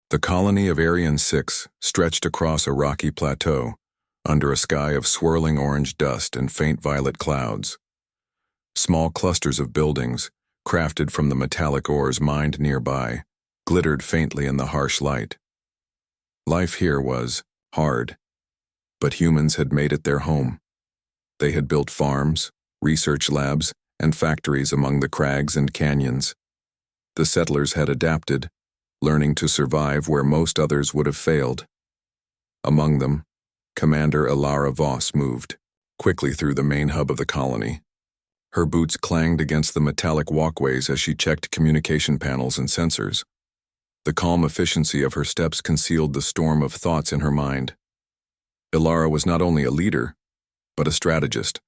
The colony of Arian 6 stretched across a rocky plateau, under a sky of swirling orange dust and faint violet clouds. Small clusters of buildings, crafted from the metallic ores mined nearby, glittered faintly in the harsh light. Life here was hard, but humans had made it their home. They had built farms, research labs, and factories among the crags and canyons. The settlers had adapted, learning to survive where most others would have failed. Among them, Commander Ilara Voss moved quickly through the main hub of the colony. Her boots clanged against the metallic walkways as she checked communication panels and sensors. The calm efficiency of her steps concealed the storm of thoughts in her mind. Ilara was not only a leader, but a strategist.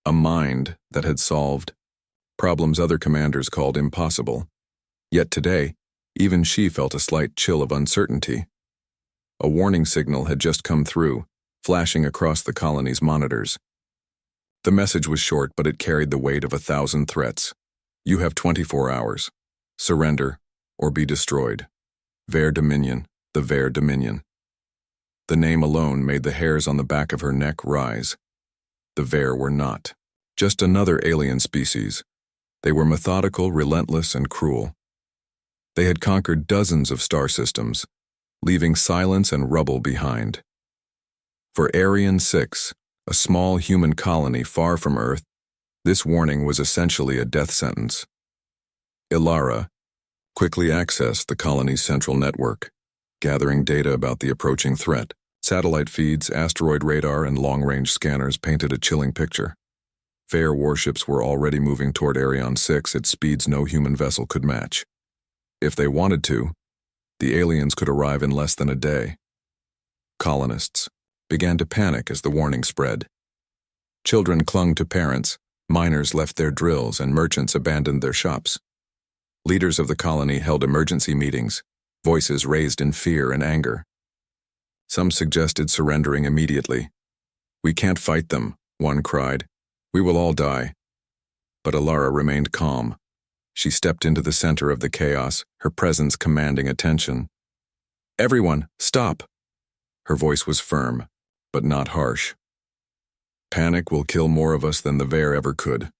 A mind that had solved problems other commanders called impossible. Yet today, even she felt a slight chill of uncertainty. A warning signal had just come through, flashing across the colony's monitors. The message was short, but it carried the weight of 1,000 threats. You have 24 hours. Surrender, or be destroyed. Ver Dominion, the Ver Dominion. The name alone made the hairs on the back of her neck rise. The Ver were not just another alien species. They were methodical, relentless, and cruel. They had conquered dozens of star systems, leaving silence and rubble behind. For Arian 6, a small human colony far from Earth, this warning was essentially a death sentence. Ilara quickly accessed the colony's central network, gathering data about the approaching threat. Satellite feeds, asteroid radar, and long-range scanners painted a chilling picture. Fair warships were already moving toward Arian 6 at speeds no human vessel could match. If they wanted to, the aliens could arrive in less than a day. Colonists began to panic as the warning spread. Children clung to parents, miners left their drills, and merchants abandoned their shops. Leaders of the colony held emergency meetings, voices raised in fear and anger. Some suggested surrendering immediately. "We can't fight them," one cried. "We will all die." But Ilara remained calm. She stepped into the center of the chaos, her presence commanding attention. "Everyone, stop!" Her voice was firm, but not harsh. "Panic will kill more of us than the Ver ever could.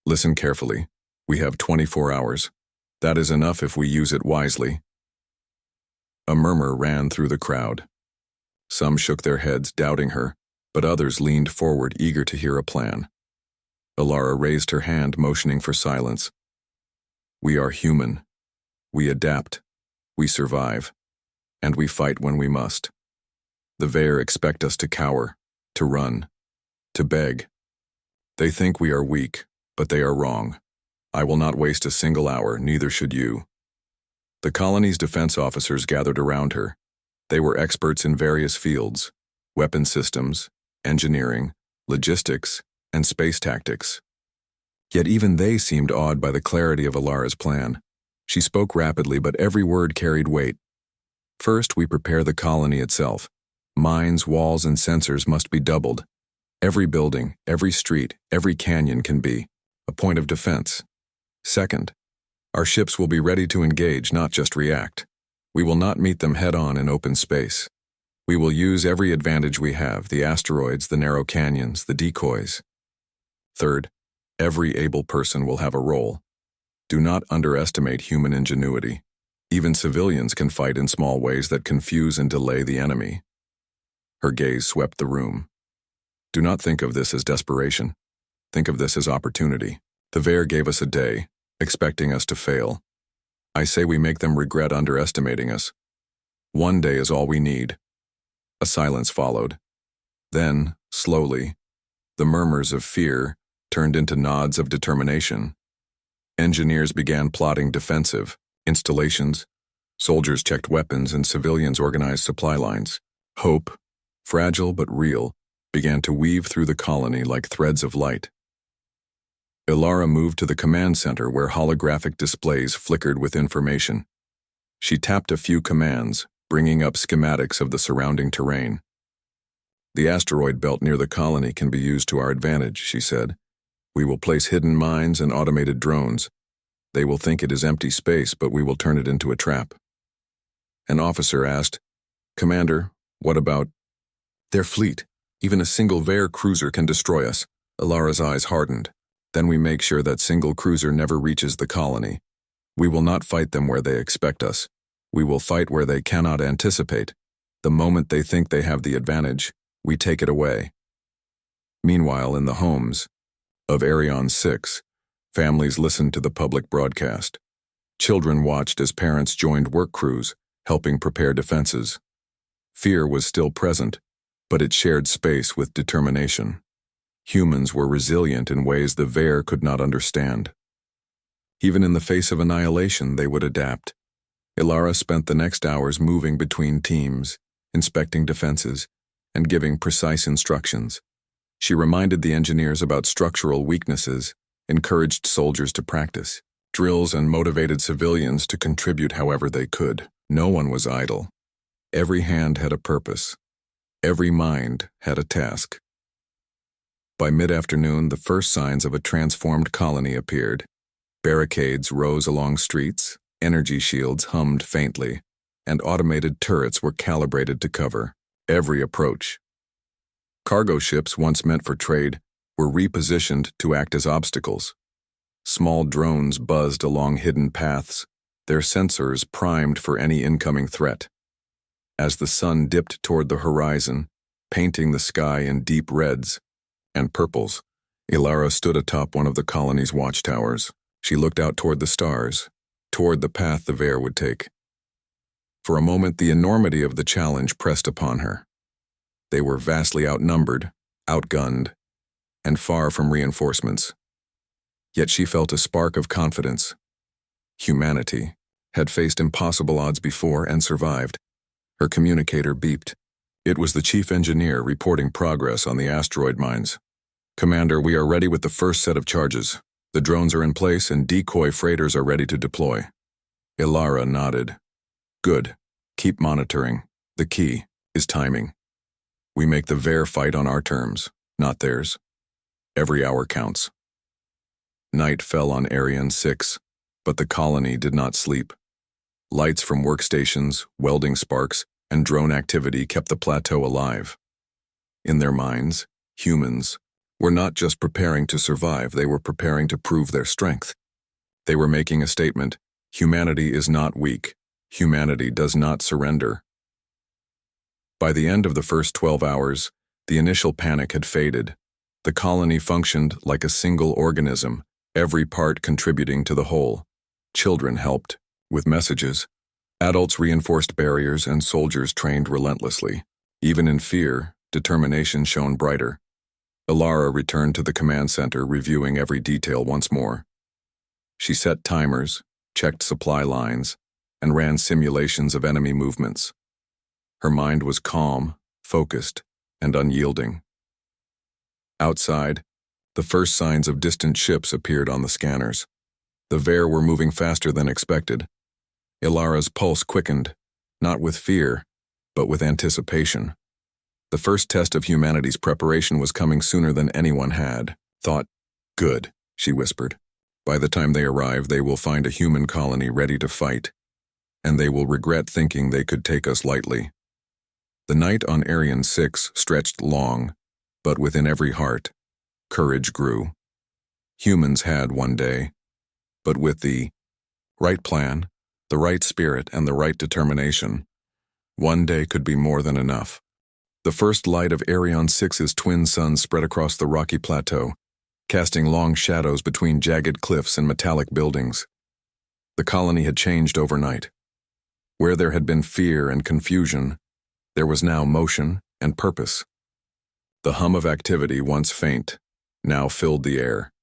Listen carefully. We have 24 hours. That is enough if we use it wisely." A murmur ran through the crowd. Some shook their heads, doubting her, but others leaned forward, eager to hear a plan. Ilara raised her hand, motioning for silence. "We are human. We adapt. We survive. And we fight when we must. The Ver expect us to cower, to run, to beg. They think we are weak, but they are wrong. I will not waste a single hour, neither should you." The colony's defense officers gathered around her. They were experts in various fields: weapon systems, engineering, logistics, and space tactics. Yet even they seemed awed by the clarity of Ilara's plan. She spoke rapidly, but every word carried weight. "First, we prepare the colony itself. Mines, walls, and sensors must be doubled. Every building, every street, every canyon can be a point of defense. Second, our ships will be ready to engage, not just react. We will not meet them head-on in open space. We will use every advantage we have: the asteroids, the narrow canyons, the decoys. Third, every able person will have a role. Do not underestimate human ingenuity. Even civilians can fight in small ways that confuse and delay the enemy." Her gaze swept the room. "Do not think of this as desperation. Think of this as opportunity. The Ver gave us a day, expecting us to fail. I say we make them regret underestimating us. One day is all we need." A silence followed. Then, slowly, the murmurs of fear turned into nods of determination. Engineers began plotting defensive installations, soldiers checked weapons, and civilians organized supply lines. Hope, fragile but real, began to weave through the colony like threads of light. Ilara moved to the command center where holographic displays flickered with information. She tapped a few commands, bringing up schematics of the surrounding terrain. "The asteroid belt near the colony can be used to our advantage," she said. "We will place hidden mines and automated drones. They will think it is empty space, but we will turn it into a trap." An officer asked, "Commander, what about their fleet? Even a single Vare cruiser can destroy us." Ilara's eyes hardened. "Then we make sure that single cruiser never reaches the colony. We will not fight them where they expect us. We will fight where they cannot anticipate. The moment they think they have the advantage, we take it away." Meanwhile, in the homes of Arion 6, families listened to the public broadcast. Children watched as parents joined work crews, helping prepare defenses. Fear was still present, but it shared space with determination. Humans were resilient in ways the Vare could not understand. Even in the face of annihilation, they would adapt. Ilara spent the next hours moving between teams, inspecting defenses, and giving precise instructions. She reminded the engineers about structural weaknesses, encouraged soldiers to practice drills, and motivated civilians to contribute however they could. No one was idle. Every hand had a purpose. Every mind had a task. By mid-afternoon, the first signs of a transformed colony appeared. Barricades rose along streets, energy shields hummed faintly, and automated turrets were calibrated to cover every approach. Cargo ships, once meant for trade, were repositioned to act as obstacles. Small drones buzzed along hidden paths, their sensors primed for any incoming threat. As the sun dipped toward the horizon, painting the sky in deep reds and purples, Ilara stood atop one of the colony's watchtowers. She looked out toward the stars, toward the path the Vare would take. For a moment, the enormity of the challenge pressed upon her. They were vastly outnumbered, outgunned, and far from reinforcements. Yet she felt a spark of confidence. Humanity had faced impossible odds before and survived. Her communicator beeped. It was the chief engineer reporting progress on the asteroid mines. "Commander, we are ready with the first set of charges. The drones are in place and decoy freighters are ready to deploy." Ilara nodded. "Good. Keep monitoring. The key is timing. We make the Vare fight on our terms, not theirs. Every hour counts." Night fell on Arion 6, but the colony did not sleep. Lights from workstations, welding sparks, and drone activity kept the plateau alive. In their minds, humans were not just preparing to survive, they were preparing to prove their strength. They were making a statement: humanity is not weak. Humanity does not surrender. By the end of the first 12 hours, the initial panic had faded. The colony functioned like a single organism, every part contributing to the whole. Children helped with messages. Adults reinforced barriers, and soldiers trained relentlessly. Even in fear, determination shone brighter. Ilara returned to the command center, reviewing every detail once more. She set timers, checked supply lines, and ran simulations of enemy movements. Her mind was calm, focused, and unyielding. Outside, the first signs of distant ships appeared on the scanners. The Vare were moving faster than expected. Ilara's pulse quickened, not with fear, but with anticipation. The first test of humanity's preparation was coming sooner than anyone had thought. "Good," she whispered. "By the time they arrive, they will find a human colony ready to fight, and they will regret thinking they could take us lightly." The night on Arion 6 stretched long, but within every heart, courage grew. Humans had one day, but with the right plan, the right spirit, and the right determination, one day could be more than enough. The first light of Arion 6's twin suns spread across the rocky plateau, casting long shadows between jagged cliffs and metallic buildings. The colony had changed overnight. Where there had been fear and confusion, there was now motion and purpose. The hum of activity, once faint, now filled the air.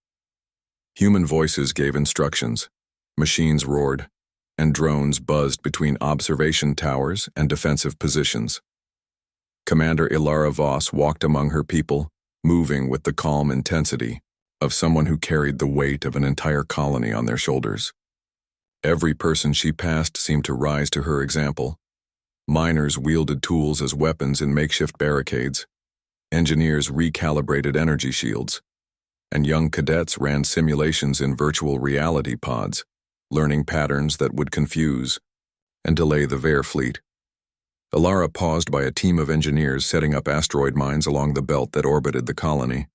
Human voices gave instructions, machines roared, and drones buzzed between observation towers and defensive positions. Commander Ilara Voss walked among her people, moving with the calm intensity of someone who carried the weight of an entire colony on their shoulders. Every person she passed seemed to rise to her example. Miners wielded tools as weapons in makeshift barricades. Engineers recalibrated energy shields, and young cadets ran simulations in virtual reality pods, learning patterns that would confuse and delay the Vare fleet. Alara paused by a team of engineers setting up asteroid mines along the belt that orbited the colony.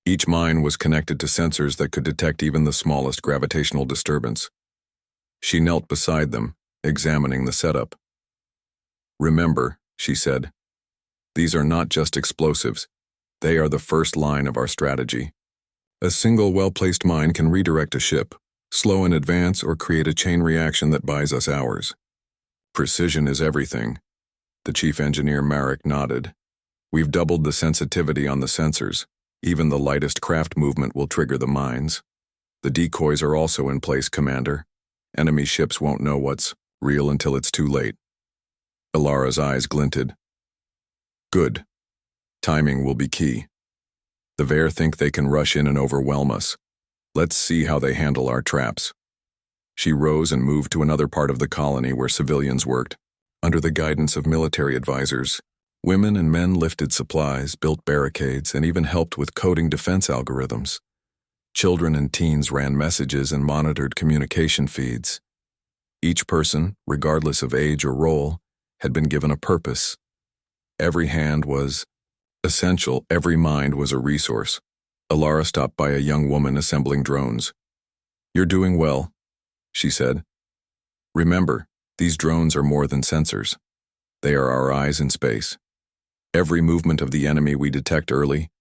Each mine was connected to sensors that could detect even the smallest gravitational disturbance. She knelt beside them, examining the setup. "Remember," she said, "these are not just explosives. They are the first line of our strategy. A single well-placed mine can redirect a ship, slow in advance, or create a chain reaction that buys us hours. Precision is everything." The chief engineer Marek nodded. "We've doubled the sensitivity on the sensors. Even the lightest craft movement will trigger the mines. The decoys are also in place, Commander. Enemy ships won't know what's real until it's too late." Alara's eyes glinted. "Good. Timing will be key. The Vare think they can rush in and overwhelm us. Let's see how they handle our traps." She rose and moved to another part of the colony where civilians worked. Under the guidance of military advisors, women and men lifted supplies, built barricades, and even helped with coding defense algorithms. Children and teens ran messages and monitored communication feeds. Each person, regardless of age or role, had been given a purpose. Every hand was essential, every mind was a resource. Alara stopped by a young woman assembling drones. "You're doing well," she said. "Remember, these drones are more than sensors. They are our eyes in space. Every movement of the enemy we detect early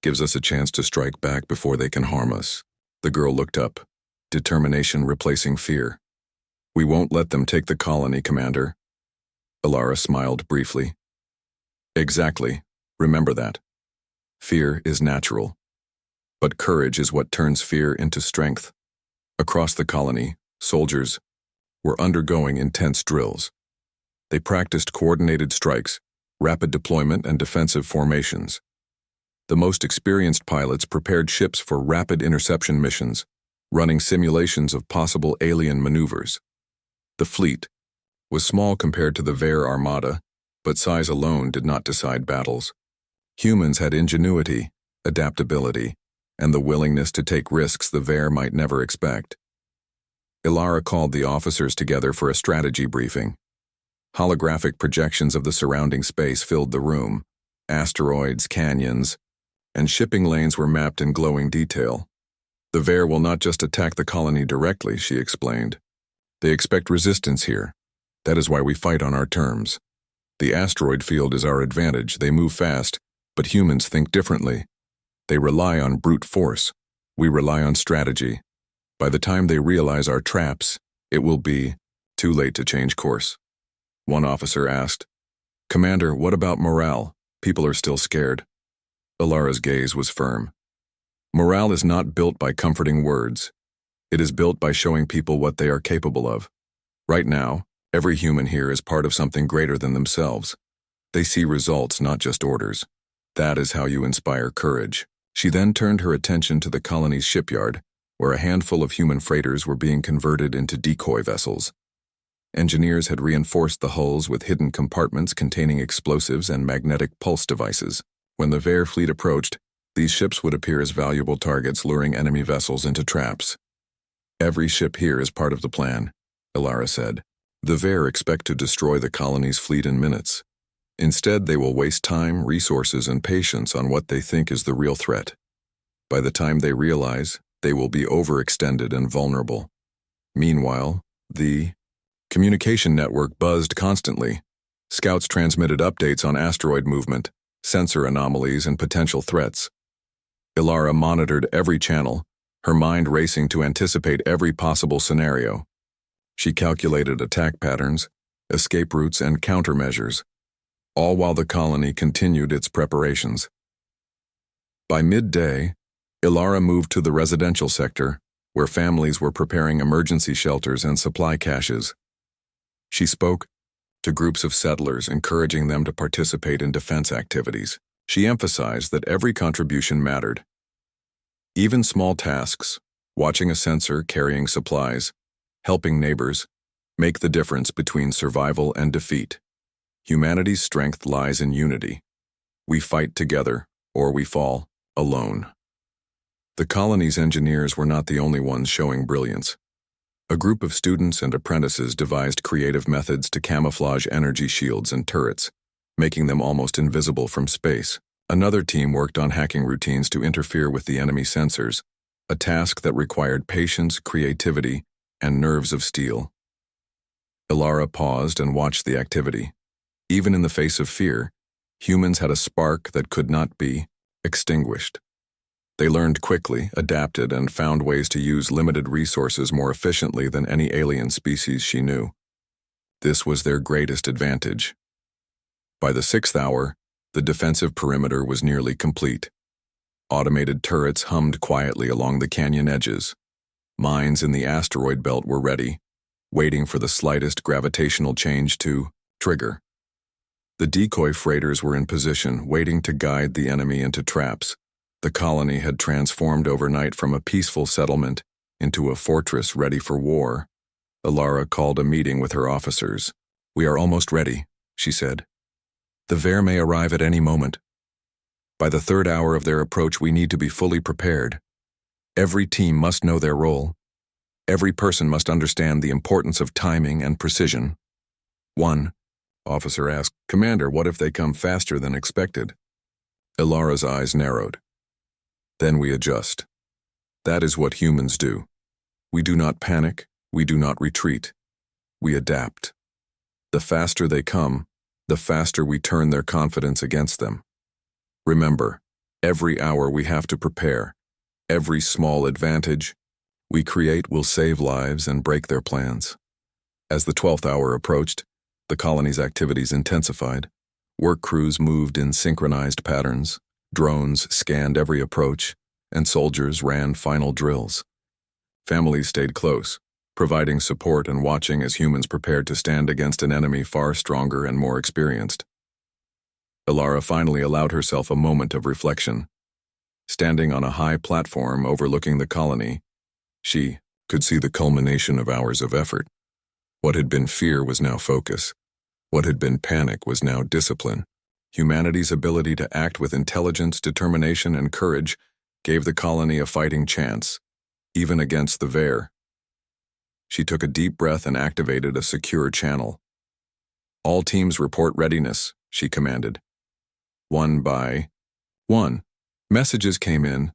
gives us a chance to strike back before they can harm us." The girl looked up, determination replacing fear. "We won't let them take the colony, Commander." Alara smiled briefly. "Exactly. Remember that. Fear is natural. But courage is what turns fear into strength." Across the colony, soldiers were undergoing intense drills. They practiced coordinated strikes, rapid deployment, and defensive formations. The most experienced pilots prepared ships for rapid interception missions, running simulations of possible alien maneuvers. The fleet was small compared to the Vare Armada, but size alone did not decide battles. Humans had ingenuity, adaptability, and the willingness to take risks the Vare might never expect. Alara called the officers together for a strategy briefing. Holographic projections of the surrounding space filled the room. Asteroids, canyons, and shipping lanes were mapped in glowing detail. "The Vare will not just attack the colony directly," she explained. "They expect resistance here. That is why we fight on our terms. The asteroid field is our advantage. They move fast, but humans think differently. They rely on brute force. We rely on strategy. By the time they realize our traps, it will be too late to change course." One officer asked, "Commander, what about morale? People are still scared." Alara's gaze was firm. "Morale is not built by comforting words. It is built by showing people what they are capable of. Right now, every human here is part of something greater than themselves. They see results, not just orders. That is how you inspire courage." She then turned her attention to the colony's shipyard, where a handful of human freighters were being converted into decoy vessels. Engineers had reinforced the hulls with hidden compartments containing explosives and magnetic pulse devices. When the Vare fleet approached, these ships would appear as valuable targets, luring enemy vessels into traps. "Every ship here is part of the plan," Alara said. "The Vare expect to destroy the colony's fleet in minutes. Instead, they will waste time, resources, and patience on what they think is the real threat. By the time they realize, they will be overextended and vulnerable. Meanwhile, the communication network buzzed constantly. Scouts transmitted updates on asteroid movement, sensor anomalies, and potential threats. Alara monitored every channel, her mind racing to anticipate every possible scenario. She calculated attack patterns, escape routes, and countermeasures, all while the colony continued its preparations. By midday, Alara moved to the residential sector, where families were preparing emergency shelters and supply caches. She spoke to groups of settlers, encouraging them to participate in defense activities. She emphasized that every contribution mattered. Even small tasks, watching a sensor, carrying supplies, helping neighbors, make the difference between survival and defeat. Humanity's strength lies in unity. We fight together, or we fall alone. The colony's engineers were not the only ones showing brilliance. A group of students and apprentices devised creative methods to camouflage energy shields and turrets, making them almost invisible from space. Another team worked on hacking routines to interfere with the enemy sensors, a task that required patience, creativity, and nerves of steel. Ilara paused and watched the activity. Even in the face of fear, humans had a spark that could not be extinguished. They learned quickly, adapted, and found ways to use limited resources more efficiently than any alien species she knew. This was their greatest advantage. By the 6th hour, the defensive perimeter was nearly complete. Automated turrets hummed quietly along the canyon edges. Mines in the asteroid belt were ready, waiting for the slightest gravitational change to trigger. The decoy freighters were in position, waiting to guide the enemy into traps. The colony had transformed overnight from a peaceful settlement into a fortress ready for war. Ilara called a meeting with her officers. "We are almost ready," she said. "The Ver may arrive at any moment. By the 3rd hour of their approach, we need to be fully prepared. Every team must know their role. Every person must understand the importance of timing and precision." One officer asked, "Commander, what if they come faster than expected?" Ilara's eyes narrowed. "Then we adjust. That is what humans do. We do not panic, we do not retreat. We adapt. The faster they come, the faster we turn their confidence against them. Remember, every hour we have to prepare. Every small advantage we create will save lives and break their plans." As the 12th hour approached, the colony's activities intensified. Work crews moved in synchronized patterns. Drones scanned every approach, and soldiers ran final drills. Families stayed close, providing support and watching as humans prepared to stand against an enemy far stronger and more experienced. Ilara finally allowed herself a moment of reflection. Standing on a high platform overlooking the colony, she could see the culmination of hours of effort. What had been fear was now focus. What had been panic was now discipline. Humanity's ability to act with intelligence, determination, and courage gave the colony a fighting chance, even against the Ver. She took a deep breath and activated a secure channel. "All teams report readiness," she commanded. One by one, messages came in: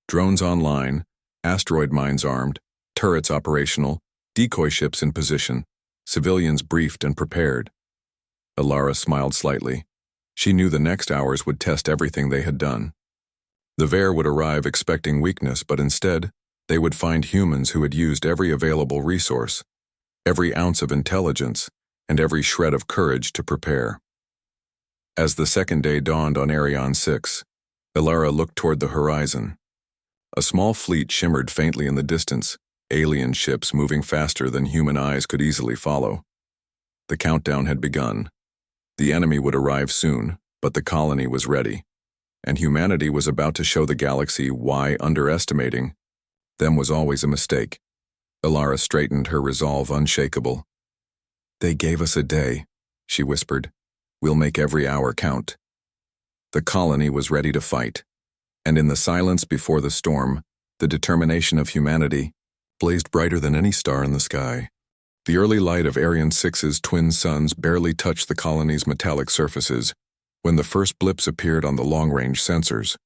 drones online, asteroid mines armed, turrets operational, decoy ships in position, civilians briefed and prepared. Ilara smiled slightly. She knew the next hours would test everything they had done. The Ver would arrive expecting weakness, but instead, they would find humans who had used every available resource, every ounce of intelligence, and every shred of courage to prepare. As the second day dawned on Arion 6, Ilara looked toward the horizon. A small fleet shimmered faintly in the distance, alien ships moving faster than human eyes could easily follow. The countdown had begun. The enemy would arrive soon, but the colony was ready, and humanity was about to show the galaxy why underestimating them was always a mistake. Ilara straightened, her resolve unshakable. "They gave us a day," she whispered. "We'll make every hour count." The colony was ready to fight, and in the silence before the storm, the determination of humanity blazed brighter than any star in the sky. The early light of Arion 6's twin suns barely touched the colony's metallic surfaces when the first blips appeared on the long-range sensors.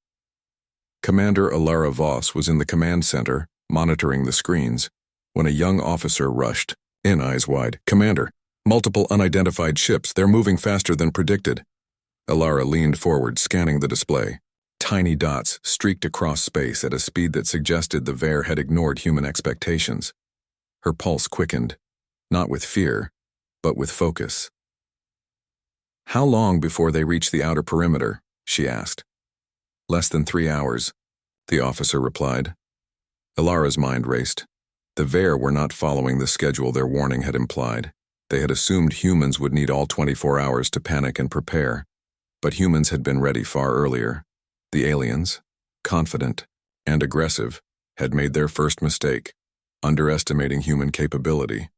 Commander Ilara Voss was in the command center, monitoring the screens, when a young officer rushed in, eyes wide. "Commander, multiple unidentified ships, they're moving faster than predicted." Ilara leaned forward, scanning the display. Tiny dots streaked across space at a speed that suggested the Ver had ignored human expectations. Her pulse quickened. Not with fear, but with focus. "How long before they reach the outer perimeter?" she asked. "Less than 3 hours," the officer replied. Ilara's mind raced. The Ver were not following the schedule their warning had implied. They had assumed humans would need all 24 hours to panic and prepare, but humans had been ready far earlier. The aliens, confident and aggressive, had made their first mistake, underestimating human capability.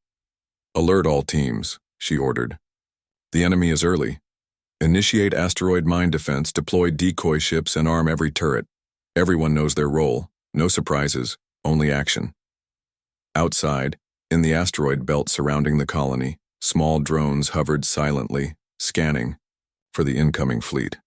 "Alert all teams," she ordered. "The enemy is early. Initiate asteroid mine defense, deploy decoy ships, and arm every turret. Everyone knows their role. No surprises, only action." Outside, In the asteroid belt surrounding the colony, small drones hovered silently, scanning for the incoming fleet.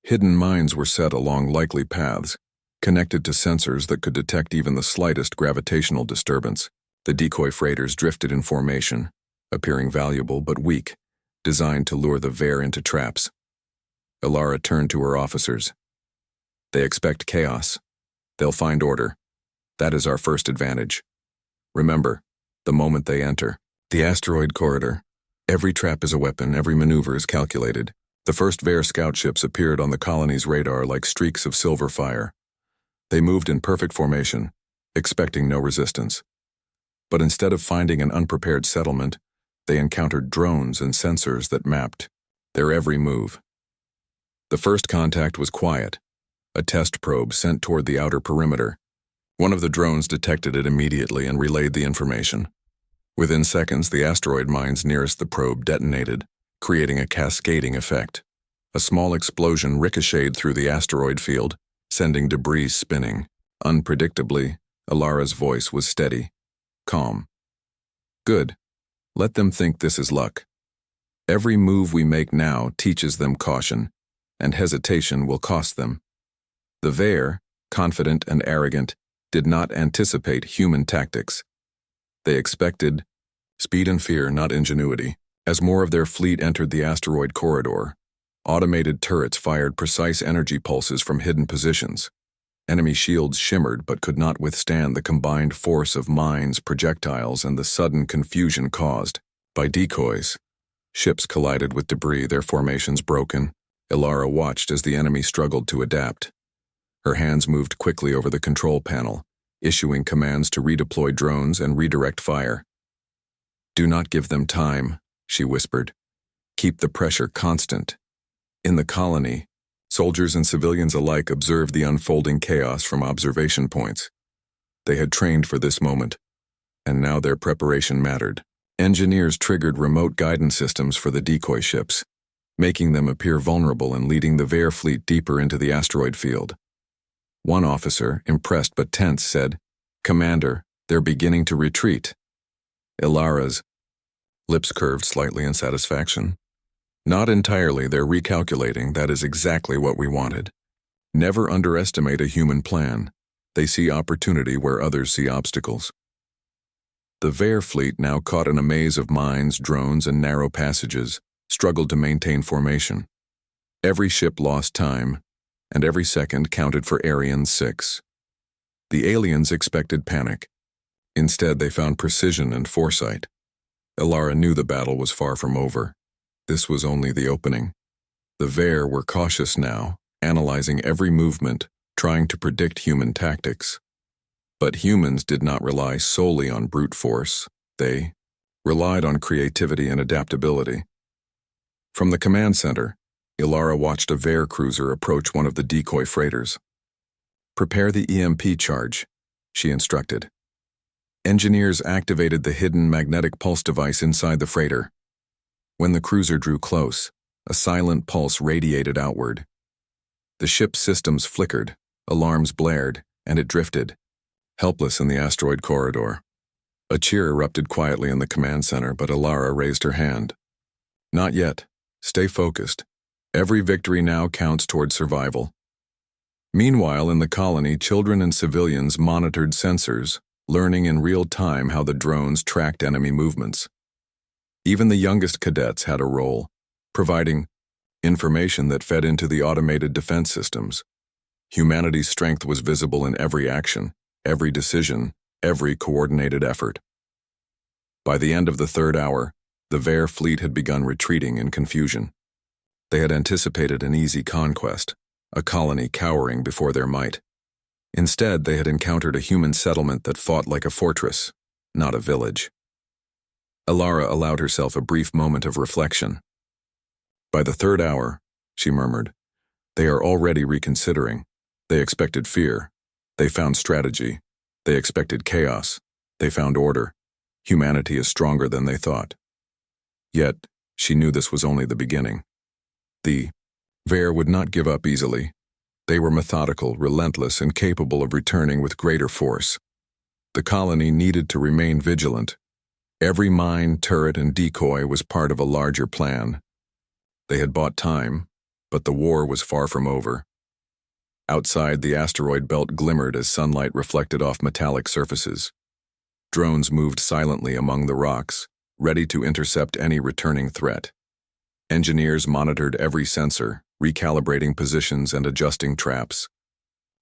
Hidden mines were set along likely paths, connected to sensors that could detect even the slightest gravitational disturbance. The decoy freighters drifted in formation, appearing valuable but weak, designed to lure the Vare into traps. Ilara turned to her officers. They expect chaos. They'll find order. That is our first advantage. Remember, the moment they enter the asteroid corridor, every trap is a weapon, every maneuver is calculated. The first Vare scout ships appeared on the colony's radar like streaks of silver fire. They moved in perfect formation, expecting no resistance. But instead of finding an unprepared settlement, they encountered drones and sensors that mapped their every move. The first contact was quiet, a test probe sent toward the outer perimeter. One of the drones detected it immediately and relayed the information. Within seconds, the asteroid mines nearest the probe detonated, creating a cascading effect. A small explosion ricocheted through the asteroid field, sending debris spinning. Unpredictably, Ilara's voice was steady, calm. Good. Let them think this is luck. Every move we make now teaches them caution, and hesitation will cost them. The Vare, confident and arrogant, did not anticipate human tactics. They expected speed and fear, not ingenuity. As more of their fleet entered the asteroid corridor, automated turrets fired precise energy pulses from hidden positions. Enemy shields shimmered but could not withstand the combined force of mines, projectiles, and the sudden confusion caused by decoys. Ships collided with debris, their formations broken. Ilara watched as the enemy struggled to adapt. Her hands moved quickly over the control panel, issuing commands to redeploy drones and redirect fire. "Do not give them time," she whispered. "Keep the pressure constant." In the colony, soldiers and civilians alike observed the unfolding chaos from observation points. They had trained for this moment, and now their preparation mattered. Engineers triggered remote guidance systems for the decoy ships, making them appear vulnerable and leading the Vare fleet deeper into the asteroid field. One officer, impressed but tense, said, "Commander, they're beginning to retreat." Ilara's lips curved slightly in satisfaction. "Not entirely, they're recalculating. That is exactly what we wanted." Never underestimate a human plan. They see opportunity where others see obstacles. The Vare fleet, now caught in a maze of mines, drones, and narrow passages, struggled to maintain formation. Every ship lost time, and every second counted for Arian 6. The aliens expected panic. Instead, they found precision and foresight. Ilara knew the battle was far from over. This was only the opening. The Vare were cautious now, analyzing every movement, trying to predict human tactics. But humans did not rely solely on brute force. They relied on creativity and adaptability. From the command center, Ilara watched a Vare cruiser approach one of the decoy freighters. "Prepare the EMP charge," she instructed. Engineers activated the hidden magnetic pulse device inside the freighter. When the cruiser drew close, a silent pulse radiated outward. The ship's systems flickered, alarms blared, and it drifted, helpless in the asteroid corridor. A cheer erupted quietly in the command center, but Ilara raised her hand. "Not yet. Stay focused. Every victory now counts toward survival." Meanwhile, in the colony, children and civilians monitored sensors, learning in real time how the drones tracked enemy movements. Even the youngest cadets had a role, providing information that fed into the automated defense systems. Humanity's strength was visible in every action, every decision, every coordinated effort. By the end of the third hour, the Vare fleet had begun retreating in confusion. They had anticipated an easy conquest, a colony cowering before their might. Instead, they had encountered a human settlement that fought like a fortress, not a village. Ilara allowed herself a brief moment of reflection. "By the third hour," she murmured, "they are already reconsidering. They expected fear. They found strategy. They expected chaos. They found order. Humanity is stronger than they thought." Yet, she knew this was only the beginning. The Vare would not give up easily. They were methodical, relentless, and capable of returning with greater force. The colony needed to remain vigilant. Every mine, turret, and decoy was part of a larger plan. They had bought time, but the war was far from over. Outside, the asteroid belt glimmered as sunlight reflected off metallic surfaces. Drones moved silently among the rocks, ready to intercept any returning threat. Engineers monitored every sensor, recalibrating positions and adjusting traps.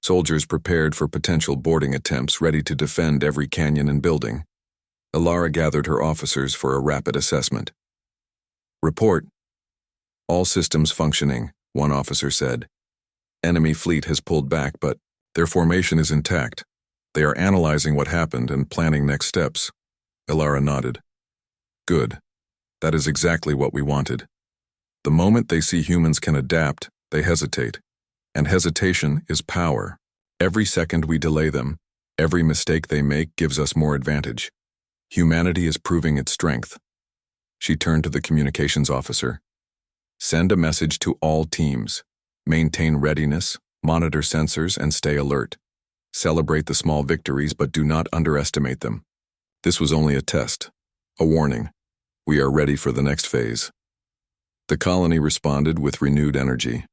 Soldiers prepared for potential boarding attempts, ready to defend every canyon and building. Alara gathered her officers for a rapid assessment. "Report. All systems functioning," one officer said. "Enemy fleet has pulled back, but their formation is intact. They are analyzing what happened and planning next steps." Alara nodded. "Good. That is exactly what we wanted. The moment they see humans can adapt, they hesitate. And hesitation is power. Every second we delay them, every mistake they make gives us more advantage. Humanity is proving its strength." She turned to the communications officer. "Send a message to all teams. Maintain readiness, monitor sensors, and stay alert. Celebrate the small victories, but do not underestimate them. This was only a test, a warning. We are ready for the next phase." The colony responded with renewed energy.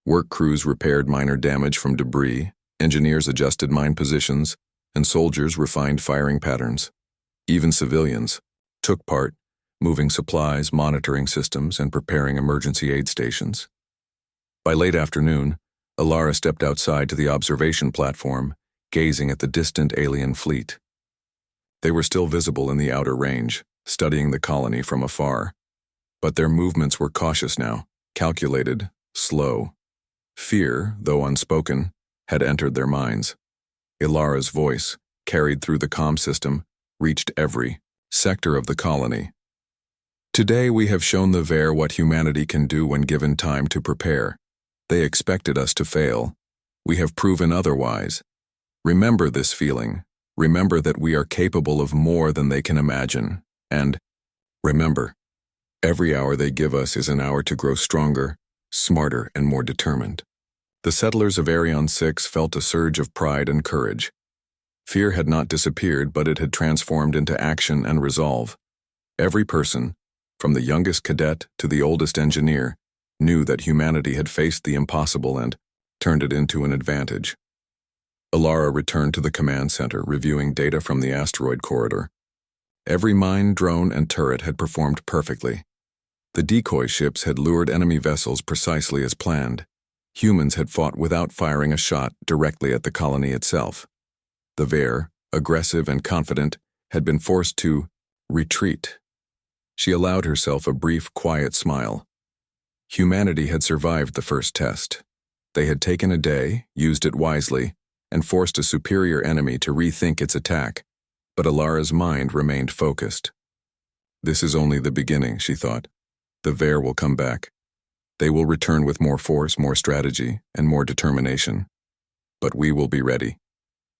Work crews repaired minor damage from debris, engineers adjusted mine positions, and soldiers refined firing patterns. Even civilians took part, moving supplies, monitoring systems, and preparing emergency aid stations. By late afternoon, Alara stepped outside to the observation platform, gazing at the distant alien fleet. They were still visible in the outer range, studying the colony from afar. But their movements were cautious now, calculated, slow. Fear, though unspoken, had entered their minds. Alara's voice, carried through the comm system, reached every sector of the colony. "Today we have shown the Ver what humanity can do when given time to prepare. They expected us to fail. We have proven otherwise. Remember this feeling. Remember that we are capable of more than they can imagine. And remember, every hour they give us is an hour to grow stronger, smarter, and more determined." The settlers of Arion 6 felt a surge of pride and courage. Fear had not disappeared, but it had transformed into action and resolve. Every person, from the youngest cadet to the oldest engineer, knew that humanity had faced the impossible and turned it into an advantage. Alara returned to the command center, reviewing data from the asteroid corridor. Every mine, drone, and turret had performed perfectly. The decoy ships had lured enemy vessels precisely as planned. Humans had fought without firing a shot directly at the colony itself. The Ver, aggressive and confident, had been forced to retreat. She allowed herself a brief, quiet smile. Humanity had survived the first test. They had taken a day, used it wisely, and forced a superior enemy to rethink its attack, but Alara's mind remained focused. "This is only the beginning," she thought. "The Ver will come back. They will return with more force, more strategy, and more determination. But we will be ready.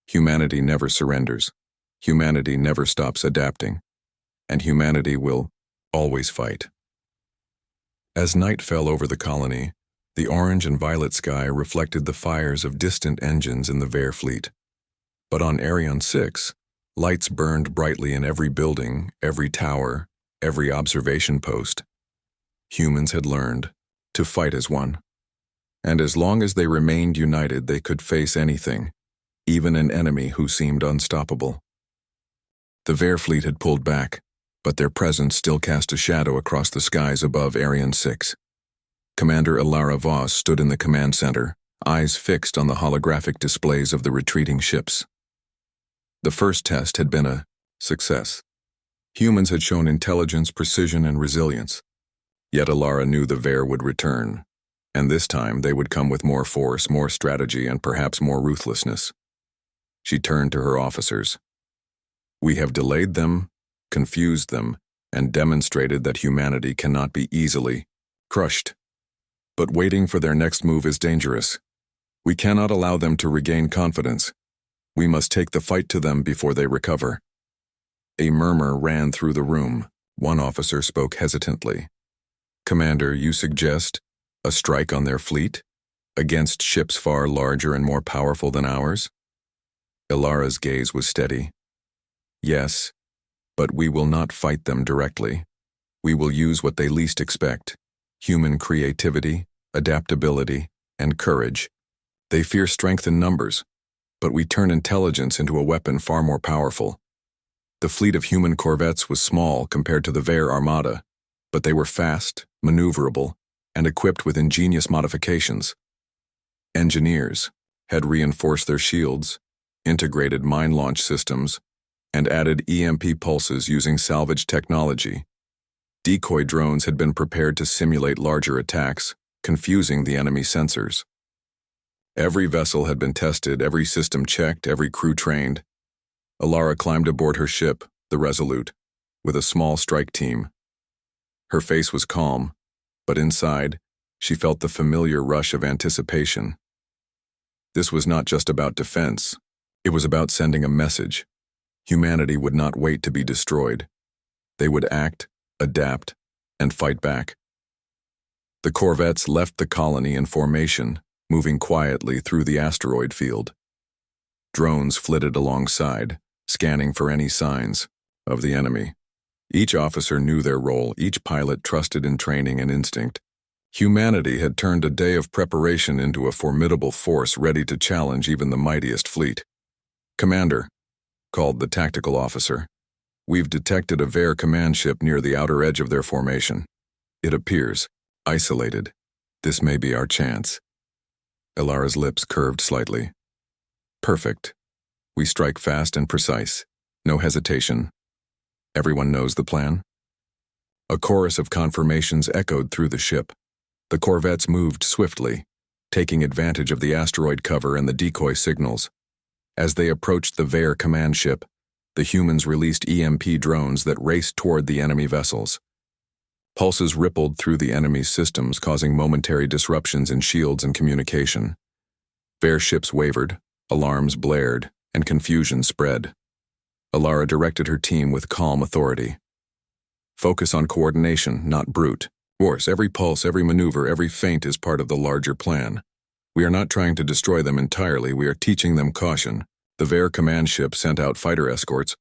Humanity never surrenders. Humanity never stops adapting. And humanity will always fight." As night fell over the colony, the orange and violet sky reflected the fires of distant engines in the Ver fleet. But on Arion 6, lights burned brightly in every building, every tower, every observation post. Humans had learned to fight as one. And as long as they remained united, they could face anything, even an enemy who seemed unstoppable. The Ver fleet had pulled back, but their presence still cast a shadow across the skies above Arion 6. Commander Alara Voss stood in the command center, eyes fixed on the holographic displays of the retreating ships. The first test had been a success. Humans had shown intelligence, precision, and resilience. Yet Alara knew the Ver would return, and this time they would come with more force, more strategy, and perhaps more ruthlessness. She turned to her officers. "We have delayed them, confused them, and demonstrated that humanity cannot be easily crushed. But waiting for their next move is dangerous. We cannot allow them to regain confidence. We must take the fight to them before they recover." A murmur ran through the room. One officer spoke hesitantly. "Commander, you suggest a strike on their fleet? Against ships far larger and more powerful than ours?" Ilara's gaze was steady. Yes, but we will not fight them directly. We will use what they least expect: human creativity, adaptability, and courage. They fear strength in numbers, but we turn intelligence into a weapon far more powerful. The fleet of human corvettes was small compared to the Vare armada, but they were fast, maneuverable, and equipped with ingenious modifications. Engineers had reinforced their shields, integrated mine launch systems, and added EMP pulses using salvage technology. Decoy drones had been prepared to simulate larger attacks, confusing the enemy sensors. Every vessel had been tested, every system checked, every crew trained. Alara climbed aboard her ship, the Resolute, with a small strike team. Her face was calm, but inside, she felt the familiar rush of anticipation. This was not just about defense. It was about sending a message. Humanity would not wait to be destroyed. They would act, adapt, and fight back. The corvettes left the colony in formation, moving quietly through the asteroid field. Drones flitted alongside, scanning for any signs of the enemy. Each officer knew their role, each pilot trusted in training and instinct. Humanity had turned a day of preparation into a formidable force ready to challenge even the mightiest fleet. "Commander," called the tactical officer, "we've detected a Vare command ship near the outer edge of their formation. It appears isolated. This may be our chance." Alara's lips curved slightly. "Perfect. We strike fast and precise. No hesitation. Everyone knows the plan?" A chorus of confirmations echoed through the ship. The corvettes moved swiftly, taking advantage of the asteroid cover and the decoy signals. As they approached the Vare command ship, the humans released EMP drones that raced toward the enemy vessels. Pulses rippled through the enemy's systems, causing momentary disruptions in shields and communication. Vare ships wavered, alarms blared, and confusion spread. Alara directed her team with calm authority. "Focus on coordination, not brute force. Every pulse, every maneuver, every feint is part of the larger plan. We are not trying to destroy them entirely, we are teaching them caution." The Vare command ship sent out fighter escorts,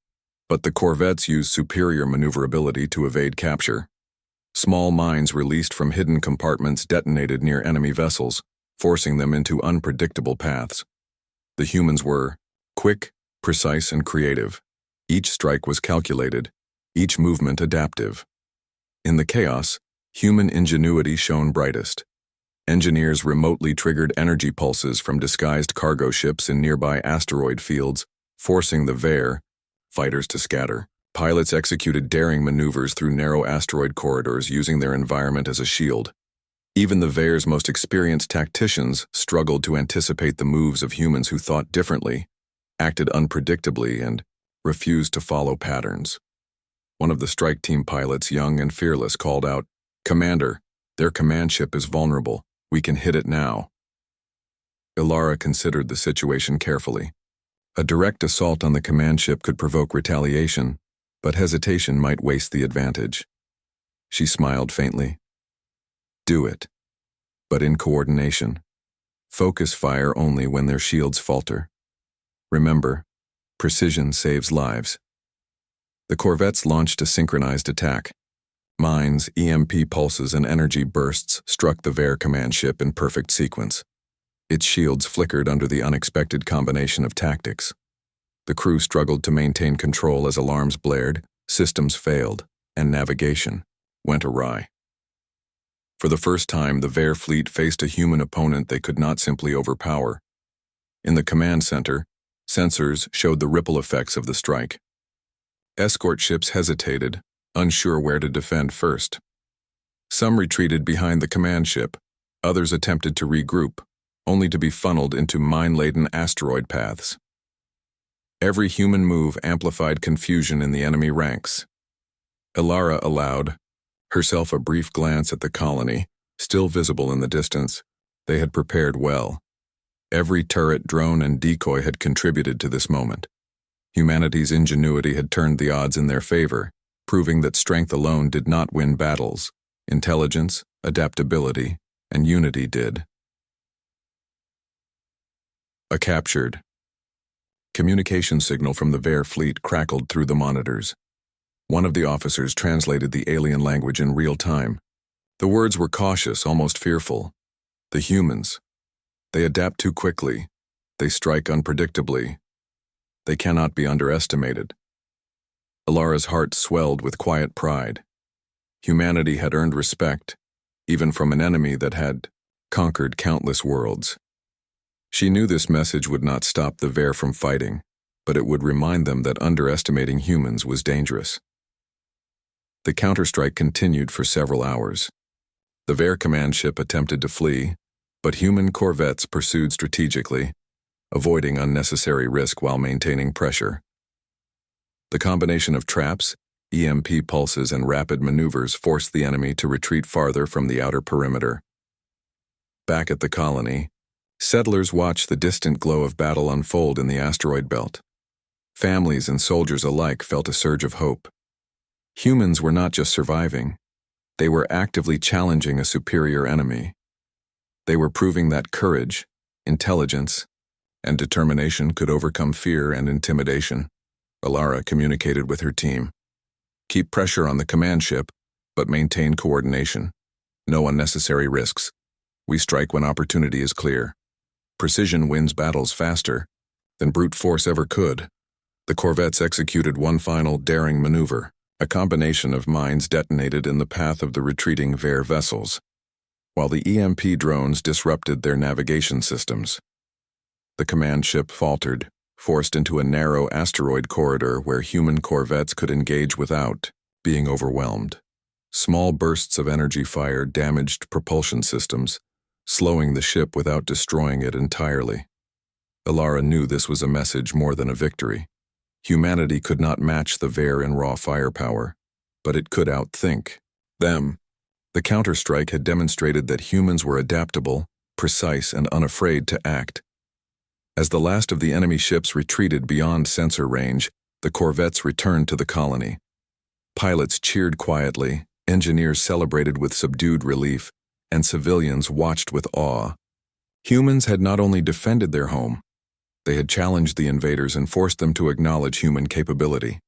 but the corvettes used superior maneuverability to evade capture. Small mines released from hidden compartments detonated near enemy vessels, forcing them into unpredictable paths. The humans were quick, precise, and creative. Each strike was calculated, each movement adaptive. In the chaos, human ingenuity shone brightest. Engineers remotely triggered energy pulses from disguised cargo ships in nearby asteroid fields, forcing the Vare fighters to scatter. Pilots executed daring maneuvers through narrow asteroid corridors using their environment as a shield. Even the Vare's most experienced tacticians struggled to anticipate the moves of humans who thought differently, acted unpredictably, and refused to follow patterns. One of the strike team pilots, young and fearless, called out, "Commander, their command ship is vulnerable. We can hit it now." Alara considered the situation carefully. A direct assault on the command ship could provoke retaliation, but hesitation might waste the advantage. She smiled faintly. "Do it, but in coordination. Focus fire only when their shields falter. Remember, precision saves lives." The corvettes launched a synchronized attack. Mines, EMP pulses, and energy bursts struck the Vare command ship in perfect sequence. Its shields flickered under the unexpected combination of tactics. The crew struggled to maintain control as alarms blared, systems failed, and navigation went awry. For the first time, the Vare fleet faced a human opponent they could not simply overpower. In the command center, sensors showed the ripple effects of the strike. Escort ships hesitated, unsure where to defend first. Some retreated behind the command ship, others attempted to regroup, only to be funneled into mine-laden asteroid paths. Every human move amplified confusion in the enemy ranks. Alara allowed herself a brief glance at the colony, still visible in the distance. They had prepared well. Every turret, drone, and decoy had contributed to this moment. Humanity's ingenuity had turned the odds in their favor, proving that strength alone did not win battles. Intelligence, adaptability, and unity did. A captured Communication signal from the Vare fleet crackled through the monitors. One of the officers translated the alien language in real time. The words were cautious, almost fearful. The humans. They adapt too quickly. They strike unpredictably. They cannot be underestimated. Alara's heart swelled with quiet pride. Humanity had earned respect, even from an enemy that had conquered countless worlds. She knew this message would not stop the Vare from fighting, but it would remind them that underestimating humans was dangerous. The counterstrike continued for several hours. The Vare command ship attempted to flee, but human corvettes pursued strategically, avoiding unnecessary risk while maintaining pressure. The combination of traps, EMP pulses, and rapid maneuvers forced the enemy to retreat farther from the outer perimeter. Back at the colony, settlers watched the distant glow of battle unfold in the asteroid belt. Families and soldiers alike felt a surge of hope. Humans were not just surviving, they were actively challenging a superior enemy. They were proving that courage, intelligence, and determination could overcome fear and intimidation. Alara communicated with her team. Keep pressure on the command ship, but maintain coordination. No unnecessary risks. We strike when opportunity is clear. Precision wins battles faster than brute force ever could. The corvettes executed one final daring maneuver. A combination of mines detonated in the path of the retreating Vare vessels, while the EMP drones disrupted their navigation systems. The command ship faltered, forced into a narrow asteroid corridor where human corvettes could engage without being overwhelmed. Small bursts of energy fire damaged propulsion systems, slowing the ship without destroying it entirely. Alara knew this was a message more than a victory. Humanity could not match the Vare in raw firepower, but it could outthink them. The counterstrike had demonstrated that humans were adaptable, precise, and unafraid to act. As the last of the enemy ships retreated beyond sensor range, the corvettes returned to the colony. Pilots cheered quietly, engineers celebrated with subdued relief, and civilians watched with awe. Humans had not only defended their home, they had challenged the invaders and forced them to acknowledge human capability.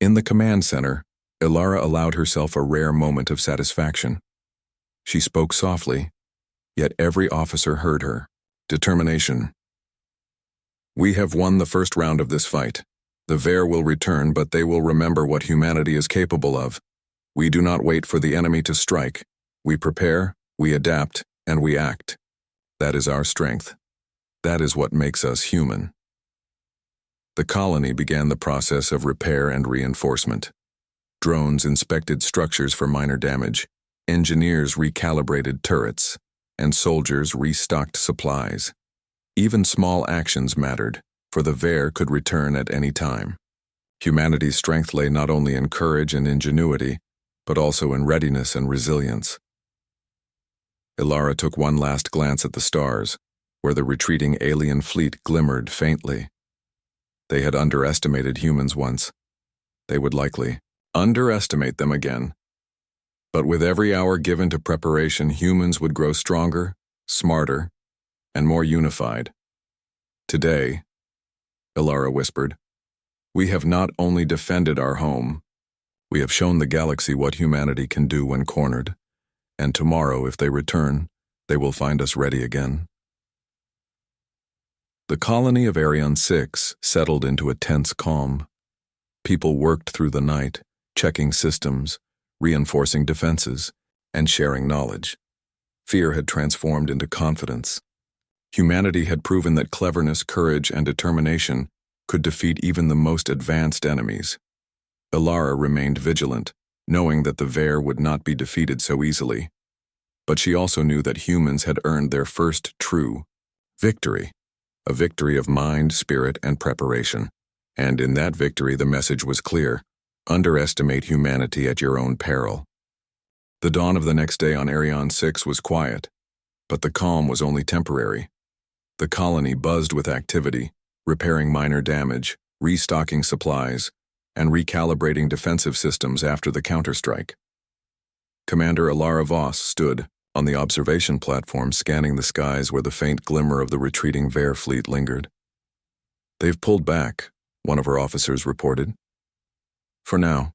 In the command center, Alara allowed herself a rare moment of satisfaction. She spoke softly, yet every officer heard her. Determination. We have won the first round of this fight. The Vare will return, but they will remember what humanity is capable of. We do not wait for the enemy to strike. We prepare, we adapt, and we act. That is our strength. That is what makes us human. The colony began the process of repair and reinforcement. Drones inspected structures for minor damage, engineers recalibrated turrets, and soldiers restocked supplies. Even small actions mattered, for the Vare could return at any time. Humanity's strength lay not only in courage and ingenuity, but also in readiness and resilience. Alara took one last glance at the stars, where the retreating alien fleet glimmered faintly. They had underestimated humans once. They would likely underestimate them again. But with every hour given to preparation, humans would grow stronger, smarter, and more unified. Today, Alara whispered, we have not only defended our home, we have shown the galaxy what humanity can do when cornered, and tomorrow, if they return, they will find us ready again. The colony of Arion 6 settled into a tense calm. People worked through the night, checking systems, reinforcing defenses, and sharing knowledge. Fear had transformed into confidence. Humanity had proven that cleverness, courage, and determination could defeat even the most advanced enemies. Alara remained vigilant, knowing that the Vare would not be defeated so easily. But she also knew that humans had earned their first true victory. A victory of mind, spirit, and preparation. And in that victory, the message was clear. Underestimate humanity at your own peril. The dawn of the next day on Arion 6 was quiet, but the calm was only temporary. The colony buzzed with activity, repairing minor damage, restocking supplies, and recalibrating defensive systems after the counterstrike. Commander Alara Voss stood on the observation platform, scanning the skies where the faint glimmer of the retreating Vare fleet lingered. "They've pulled back," one of her officers reported. "For now."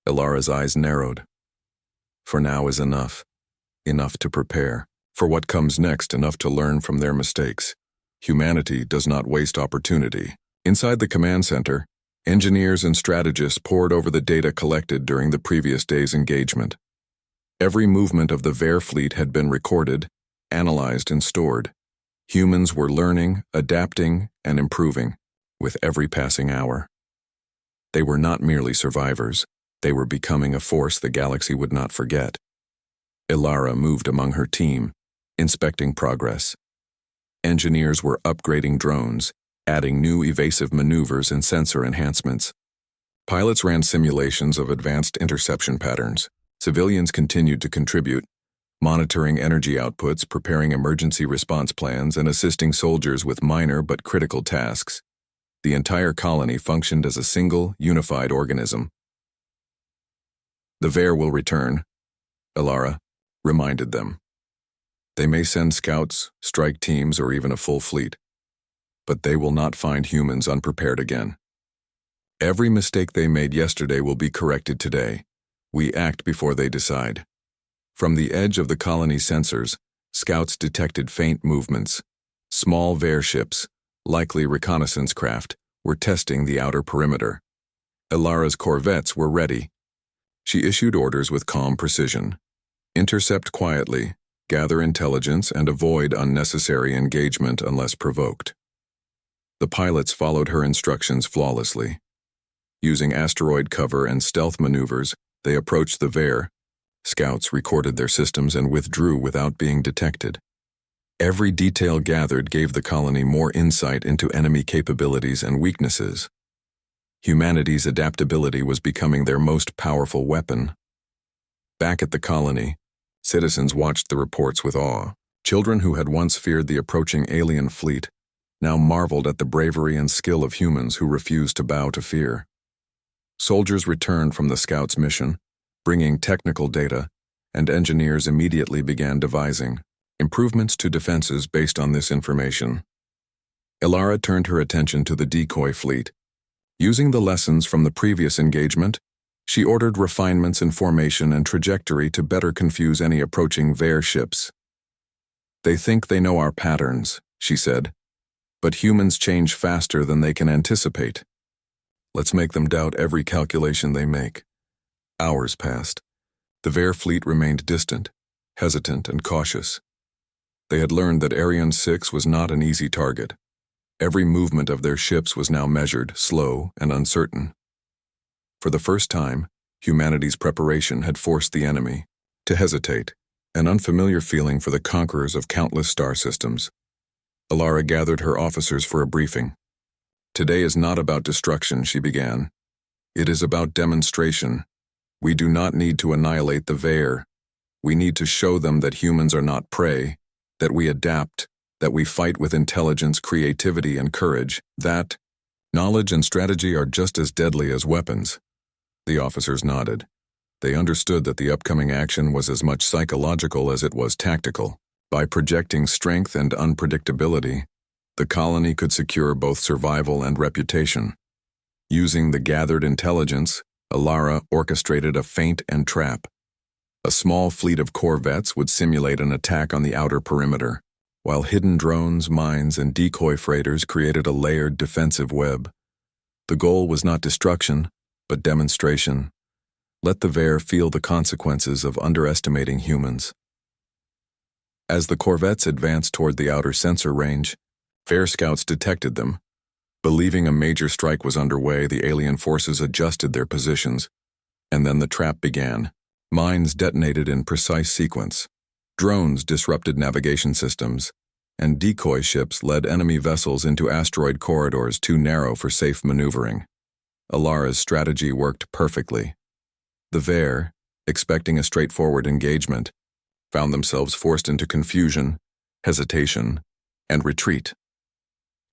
Ilara's eyes narrowed. For now is enough. Enough to prepare. For what comes next, enough to learn from their mistakes. Humanity does not waste opportunity. Inside the command center, engineers and strategists pored over the data collected during the previous day's engagement. Every movement of the Vare fleet had been recorded, analyzed, and stored. Humans were learning, adapting, and improving with every passing hour. They were not merely survivors. They were becoming a force the galaxy would not forget. Ilara moved among her team, inspecting progress. Engineers were upgrading drones, adding new evasive maneuvers and sensor enhancements. Pilots ran simulations of advanced interception patterns. Civilians continued to contribute, monitoring energy outputs, preparing emergency response plans, and assisting soldiers with minor but critical tasks. The entire colony functioned as a single, unified organism. "The Vare will return," Ilara reminded them. "They may send scouts, strike teams, or even a full fleet, but they will not find humans unprepared again. Every mistake they made yesterday will be corrected today. We act before they decide." From the edge of the colony's sensors, scouts detected faint movements. Small Vare ships, likely reconnaissance craft, were testing the outer perimeter. Ilara's corvettes were ready. She issued orders with calm precision. Intercept quietly, gather intelligence, and avoid unnecessary engagement unless provoked. The pilots followed her instructions flawlessly. Using asteroid cover and stealth maneuvers, they approached the Vare. Scouts recorded their systems and withdrew without being detected. Every detail gathered gave the colony more insight into enemy capabilities and weaknesses. Humanity's adaptability was becoming their most powerful weapon. Back at the colony, citizens watched the reports with awe. Children who had once feared the approaching alien fleet now marveled at the bravery and skill of humans who refused to bow to fear. Soldiers returned from the Scouts' mission, bringing technical data, and engineers immediately began devising improvements to defenses based on this information. Ilara turned her attention to the decoy fleet. Using the lessons from the previous engagement, she ordered refinements in formation and trajectory to better confuse any approaching Vare ships. "They think they know our patterns," she said, "but humans change faster than they can anticipate. Let's make them doubt every calculation they make." Hours passed. The Vare fleet remained distant, hesitant, and cautious. They had learned that Ariane 6 was not an easy target. Every movement of their ships was now measured, slow, and uncertain. For the first time, humanity's preparation had forced the enemy to hesitate, an unfamiliar feeling for the conquerors of countless star systems. Ilara gathered her officers for a briefing. "Today is not about destruction," she began. "It is about demonstration. We do not need to annihilate the Vare. We need to show them that humans are not prey, that we adapt, that we fight with intelligence, creativity, and courage, that knowledge and strategy are just as deadly as weapons." The officers nodded. They understood that the upcoming action was as much psychological as it was tactical. By projecting strength and unpredictability, the colony could secure both survival and reputation. Using the gathered intelligence, Ilara orchestrated a feint and trap. A small fleet of corvettes would simulate an attack on the outer perimeter, while hidden drones, mines, and decoy freighters created a layered defensive web. The goal was not destruction, but demonstration. Let the Vare feel the consequences of underestimating humans. As the corvettes advanced toward the outer sensor range, Vare scouts detected them. Believing a major strike was underway, the alien forces adjusted their positions, and then the trap began. Mines detonated in precise sequence. Drones disrupted navigation systems, and decoy ships led enemy vessels into asteroid corridors too narrow for safe maneuvering. Ilara's strategy worked perfectly. The Vare, expecting a straightforward engagement, found themselves forced into confusion, hesitation, and retreat.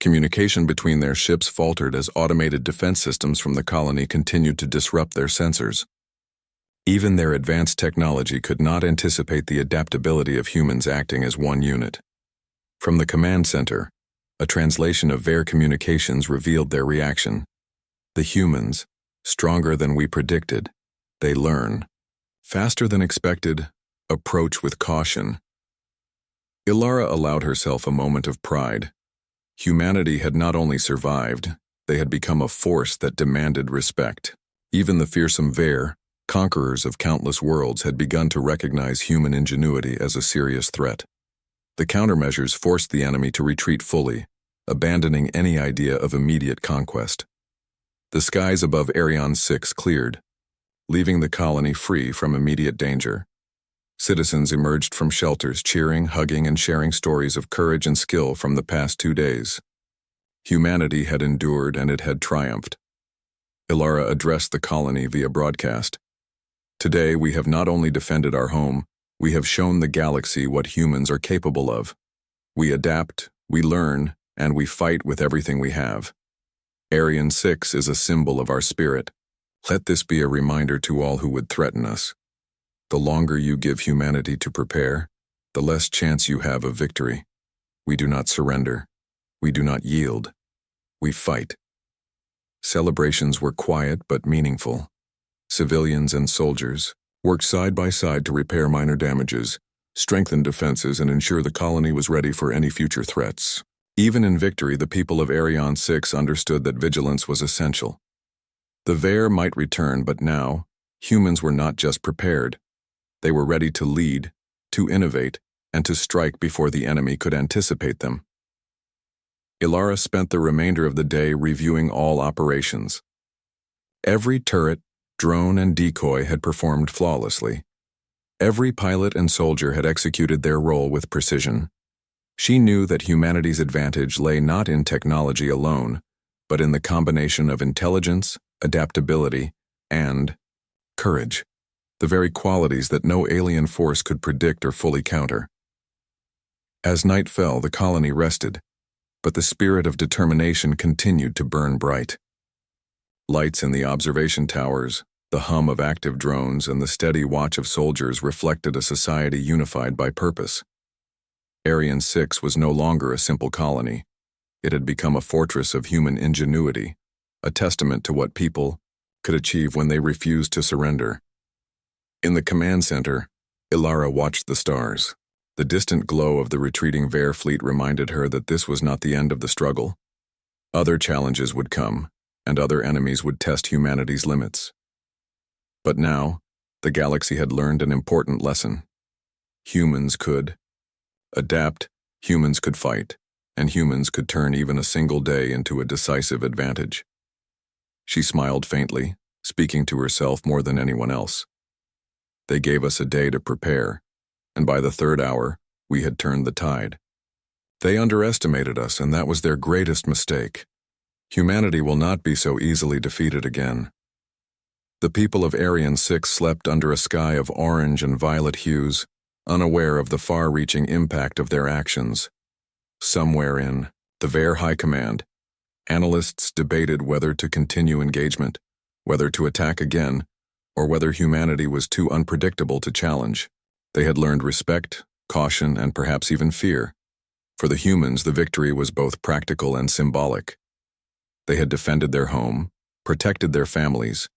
Communication between their ships faltered as automated defense systems from the colony continued to disrupt their sensors. Even their advanced technology could not anticipate the adaptability of humans acting as one unit. From the command center, A translation of their communications revealed their reaction. The humans, stronger than we predicted, they learn. Faster than expected, approach with caution. Ilara allowed herself a moment of pride. Humanity had not only survived, they had become a force that demanded respect. Even the fearsome Ver, conquerors of countless worlds, had begun to recognize human ingenuity as a serious threat. The countermeasures forced the enemy to retreat fully, abandoning any idea of immediate conquest. The skies above Arion 6 cleared, leaving the colony free from immediate danger. Citizens emerged from shelters cheering, hugging, and sharing stories of courage and skill from the past 2 days. Humanity had endured and it had triumphed. Ilara addressed the colony via broadcast. Today we have not only defended our home, we have shown the galaxy what humans are capable of. We adapt, we learn, and we fight with everything we have. Arion 6 is a symbol of our spirit. Let this be a reminder to all who would threaten us. The longer you give humanity to prepare, the less chance you have of victory. We do not surrender. We do not yield. We fight. Celebrations were quiet but meaningful. Civilians and soldiers worked side by side to repair minor damages, strengthen defenses, and ensure the colony was ready for any future threats. Even in victory, the people of Arion 6 understood that vigilance was essential. The Ver might return, but now, humans were not just prepared. They were ready to lead, to innovate, and to strike before the enemy could anticipate them. Ilara spent the remainder of the day reviewing all operations. Every turret, drone, and decoy had performed flawlessly. Every pilot and soldier had executed their role with precision. She knew that humanity's advantage lay not in technology alone, but in the combination of intelligence, adaptability, and courage, the very qualities that no alien force could predict or fully counter. As night fell, the colony rested, but the spirit of determination continued to burn bright. Lights in the observation towers, the hum of active drones, and the steady watch of soldiers reflected a society unified by purpose. Arion 6 was no longer a simple colony. It had become a fortress of human ingenuity, a testament to what people could achieve when they refused to surrender. In the command center, Ilara watched the stars. The distant glow of the retreating Ver fleet reminded her that this was not the end of the struggle. Other challenges would come, and other enemies would test humanity's limits. But now, the galaxy had learned an important lesson. Humans could adapt, humans could fight, and humans could turn even a single day into a decisive advantage. She smiled faintly, speaking to herself more than anyone else. They gave us a day to prepare, and by the 3rd hour, we had turned the tide. They underestimated us, and that was their greatest mistake. Humanity will not be so easily defeated again. The people of Arion 6 slept under a sky of orange and violet hues, unaware of the far-reaching impact of their actions. Somewhere in the Ver High Command, analysts debated whether to continue engagement, whether to attack again, or whether humanity was too unpredictable to challenge. They had learned respect, caution, and perhaps even fear. For the humans, the victory was both practical and symbolic. They had defended their home, protected their families,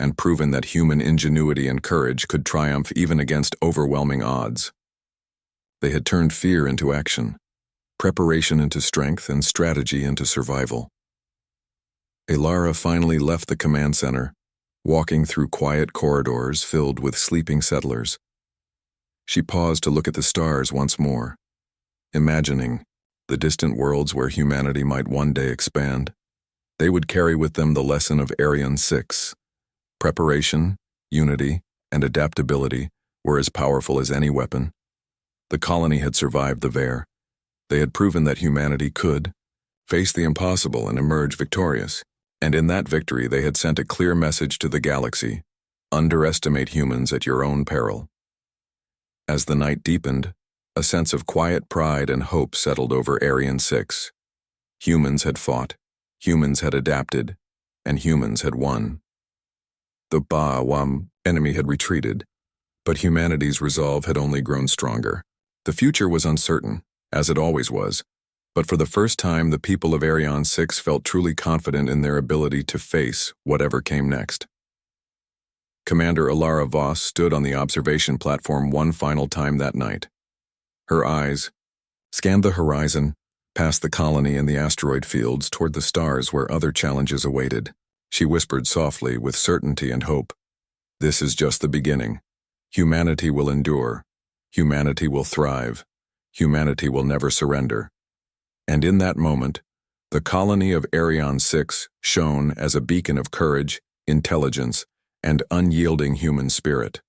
and proven that human ingenuity and courage could triumph even against overwhelming odds. They had turned fear into action, preparation into strength, and strategy into survival. Ilara finally left the command center, walking through quiet corridors filled with sleeping settlers. She paused to look at the stars once more, imagining the distant worlds where humanity might one day expand. They would carry with them the lesson of Arion 6. Preparation, unity, and adaptability were as powerful as any weapon. The colony had survived the Ver. They had proven that humanity could face the impossible and emerge victorious. And in that victory, they had sent a clear message to the galaxy: underestimate humans at your own peril. As the night deepened, a sense of quiet pride and hope settled over Arion 6. Humans had fought, humans had adapted, and humans had won. The Ba-Wam enemy had retreated, but humanity's resolve had only grown stronger. The future was uncertain, as it always was, But for the first time, the people of Arion 6 felt truly confident in their ability to face whatever came next. Commander Alara Voss stood on the observation platform one final time that night. Her eyes scanned the horizon, past the colony and the asteroid fields toward the stars where other challenges awaited. She whispered softly with certainty and hope, "This is just the beginning. Humanity will endure. Humanity will thrive. Humanity will never surrender." And in that moment, the colony of Arion 6 shone as a beacon of courage, intelligence, and unyielding human spirit.